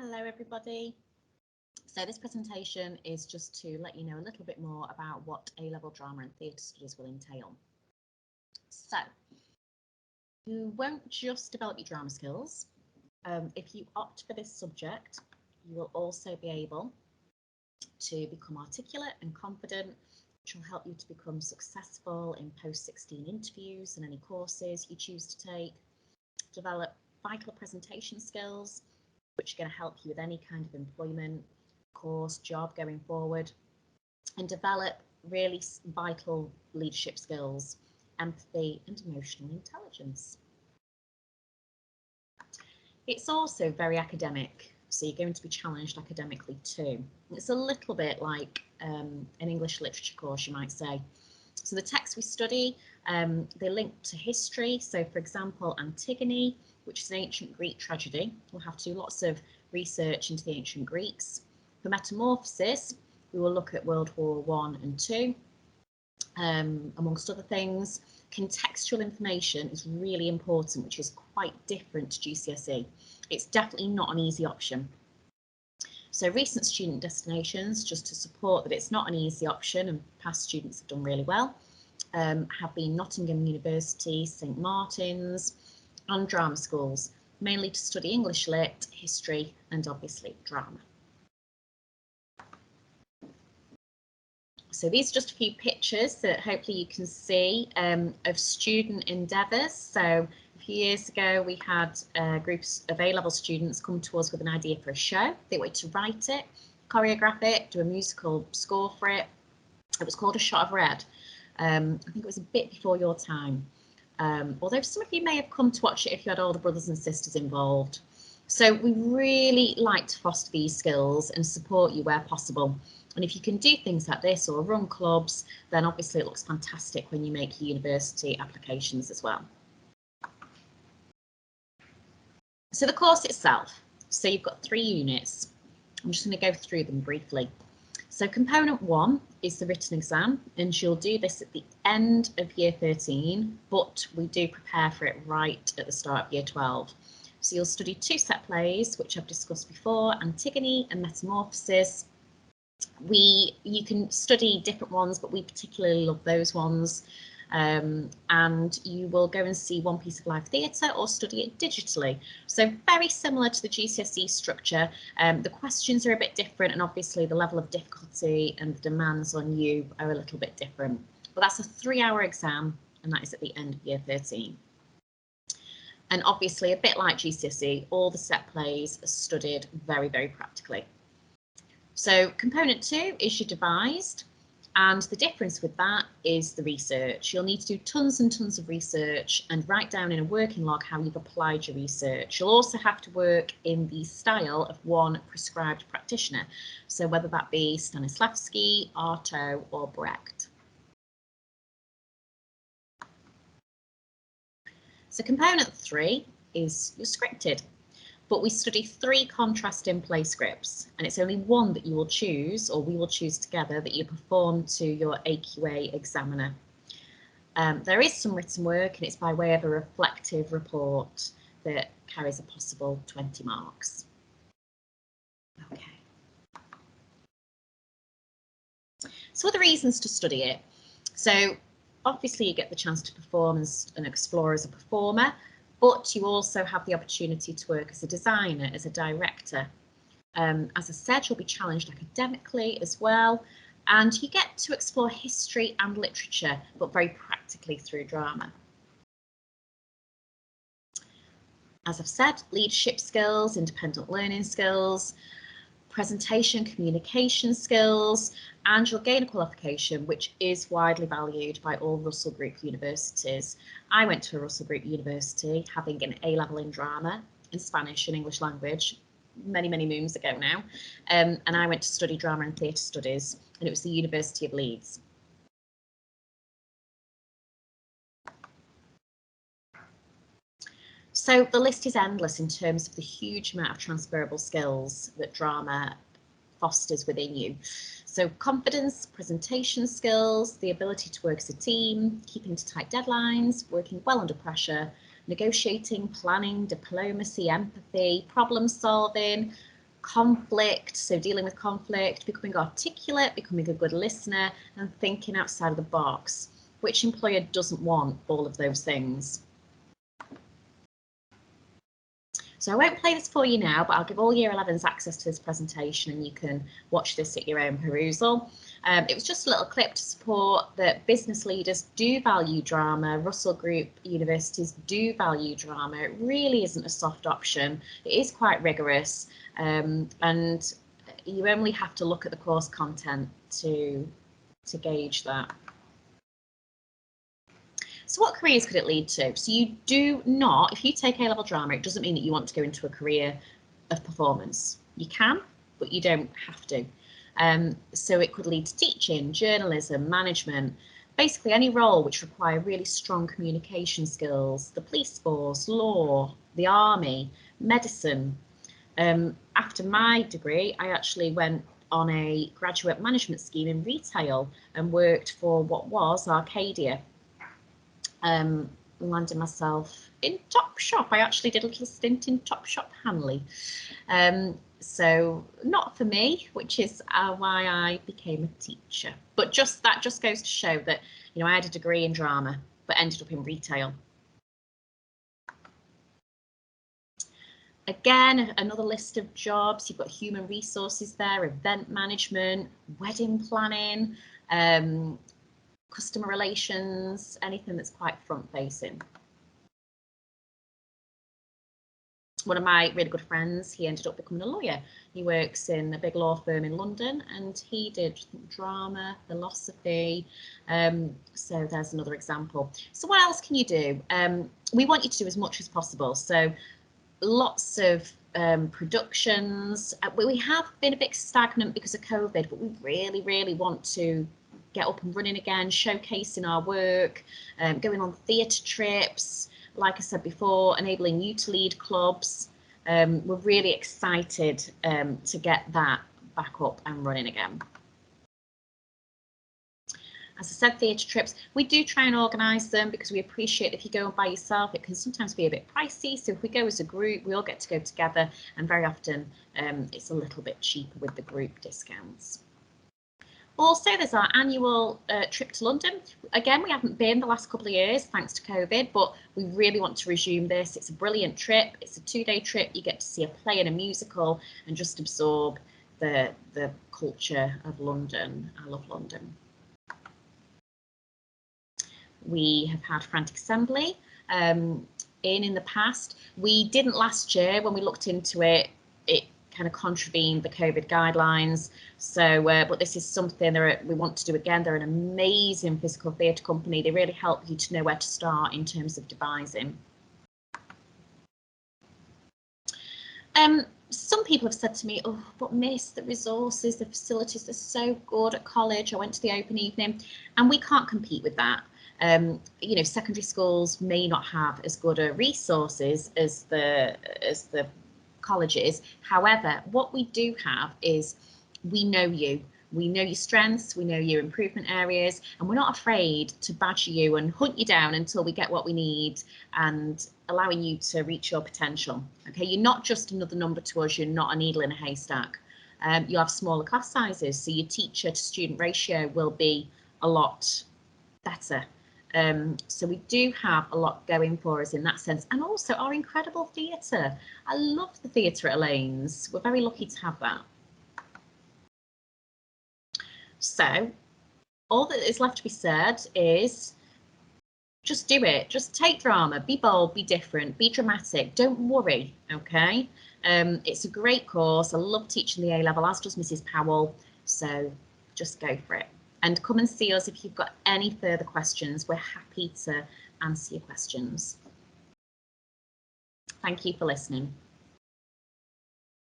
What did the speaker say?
Hello everybody. So this presentation is just to let you know a little bit more about what A-level drama and theatre studies will entail. So you won't just develop your drama skills. If you opt for this subject, you will also be able to become articulate and confident, which will help you to become successful in post-16 interviews and any courses you choose to take, develop vital presentation skills, which are going to help you with any kind of employment, course, job going forward, and develop really vital leadership skills, empathy and emotional intelligence. It's also very academic, so you're going to be challenged academically too. It's a little bit like an English literature course, you might say. So the texts we study, they link to history. So for example, Antigone, which is an ancient Greek tragedy. We'll have to do lots of research into the ancient Greeks. For Metamorphosis, we will look at World War I and II, amongst other things. Contextual information is really important, which is quite different to GCSE. It's definitely not an easy option. So recent student destinations, just to support that it's not an easy option and past students have done really well, have been Nottingham University, St Martin's and drama schools, mainly to study English Lit, history and obviously drama. So these are just a few pictures that hopefully you can see of student endeavours. So a few years ago we had groups of A-level students come to us with an idea for a show. They wanted to write it, choreograph it, do a musical score for it. It was called A Shot of Red. I think it was a bit before your time. Although some of you may have come to watch it if you had older brothers and sisters involved. So we really like to foster these skills and support you where possible. And if you can do things like this or run clubs, then obviously it looks fantastic when you make university applications as well. So the course itself, so you've got 3 units. I'm just going to go through them briefly. So component 1 is the written exam, and you'll do this at the end of year 13, but we do prepare for it right at the start of year 12. So you'll study 2 set plays, which I've discussed before, Antigone and Metamorphosis. You can study different ones, but we particularly love those ones. And you will go and see one piece of live theatre or study it digitally. So very similar to the GCSE structure. The questions are a bit different, and obviously the level of difficulty and the demands on you are a little bit different. But that's a 3-hour exam, and that is at the end of year 13. And obviously, a bit like GCSE, all the set plays are studied very, very practically. So component 2 is your devised, and the difference with that is the research. You'll need to do tons and tons of research and write down in a working log how you've applied your research. You'll also have to work in the style of one prescribed practitioner, so whether that be Stanislavski, Artaud or Brecht. So component 3 is your scripted. But we study 3 contrasting play scripts, and it's only one that you will choose, or we will choose together, that you perform to your AQA examiner. There is some written work, and it's by way of a reflective report that carries a possible 20 marks. Okay. So what are the reasons to study it? So obviously you get the chance to perform and explore as a performer, but you also have the opportunity to work as a designer, as a director. As I said, you'll be challenged academically as well, and you get to explore history and literature, but very practically through drama. As I've said, leadership skills, independent learning skills, presentation, communication skills, and you'll gain a qualification which is widely valued by all Russell Group universities. I went to a Russell Group university having an A-level in drama, in Spanish and English language, many, many moons ago now, and I went to study drama and theatre studies, and it was the University of Leeds. So the list is endless in terms of the huge amount of transferable skills that drama fosters within you. So confidence, presentation skills, the ability to work as a team, keeping to tight deadlines, working well under pressure, negotiating, planning, diplomacy, empathy, problem solving, conflict, so dealing with conflict, becoming articulate, becoming a good listener, and thinking outside of the box. Which employer doesn't want all of those things? So I won't play this for you now, but I'll give all Year 11s access to this presentation and you can watch this at your own perusal. It was just a little clip to support that business leaders do value drama. Russell Group universities do value drama. It really isn't a soft option. It is quite rigorous, and you only have to look at the course content to gauge that. So what careers could it lead to? So you do not, if you take A-level drama, it doesn't mean that you want to go into a career of performance. You can, but you don't have to. So it could lead to teaching, journalism, management, basically any role which require really strong communication skills, the police force, law, the army, medicine. After my degree, I actually went on a graduate management scheme in retail and worked for what was Arcadia. Landed myself in Topshop. I actually did a little stint in Topshop Hanley. So not for me, which is why I became a teacher. But that just goes to show that, you know, I had a degree in drama, but ended up in retail. Again, another list of jobs. You've got human resources there, event management, wedding planning, customer relations, anything that's quite front facing. One of my really good friends, he ended up becoming a lawyer. He works in a big law firm in London and he did drama, philosophy. So there's another example. So what else can you do? We want you to do as much as possible. So lots of productions. We have been a bit stagnant because of COVID, but we really, really want to get up and running again, showcasing our work, going on theatre trips, like I said before, enabling you to lead clubs. We're really excited to get that back up and running again. As I said, theatre trips, we do try and organise them because we appreciate if you go by yourself, it can sometimes be a bit pricey. So if we go as a group, we all get to go together, and very often it's a little bit cheaper with the group discounts. Also, there's our annual trip to London. Again, we haven't been the last couple of years thanks to COVID, but we really want to resume this. It's a brilliant trip. It's a 2-day trip. You get to see a play and a musical and just absorb the culture of London. I love London. We have had Frantic Assembly in the past. We didn't last year. When we looked into it, it kind of contravened the COVID guidelines. So, but this is something we want to do again. They're an amazing physical theatre company. They really help you to know where to start in terms of devising. Some people have said to me, oh, but miss, the resources, the facilities, they're so good at college. I went to the open evening, and we can't compete with that. You know, secondary schools may not have as good resources as the colleges. However, what we do have is we know you. We know your strengths, we know your improvement areas, and we're not afraid to badger you and hunt you down until we get what we need and allowing you to reach your potential. Okay, you're not just another number to us, you're not a needle in a haystack. You have smaller class sizes, so your teacher to student ratio will be a lot better. So we do have a lot going for us in that sense, and also our incredible theatre. I love the theatre at Elaine's. We're very lucky to have that. So all that is left to be said is just do it. Just take drama, be bold, be different, be dramatic. Don't worry, okay? It's a great course. I love teaching the A-level, as does Mrs. Powell. So just go for it. And come and see us if you've got any further questions. We're happy to answer your questions. Thank you for listening.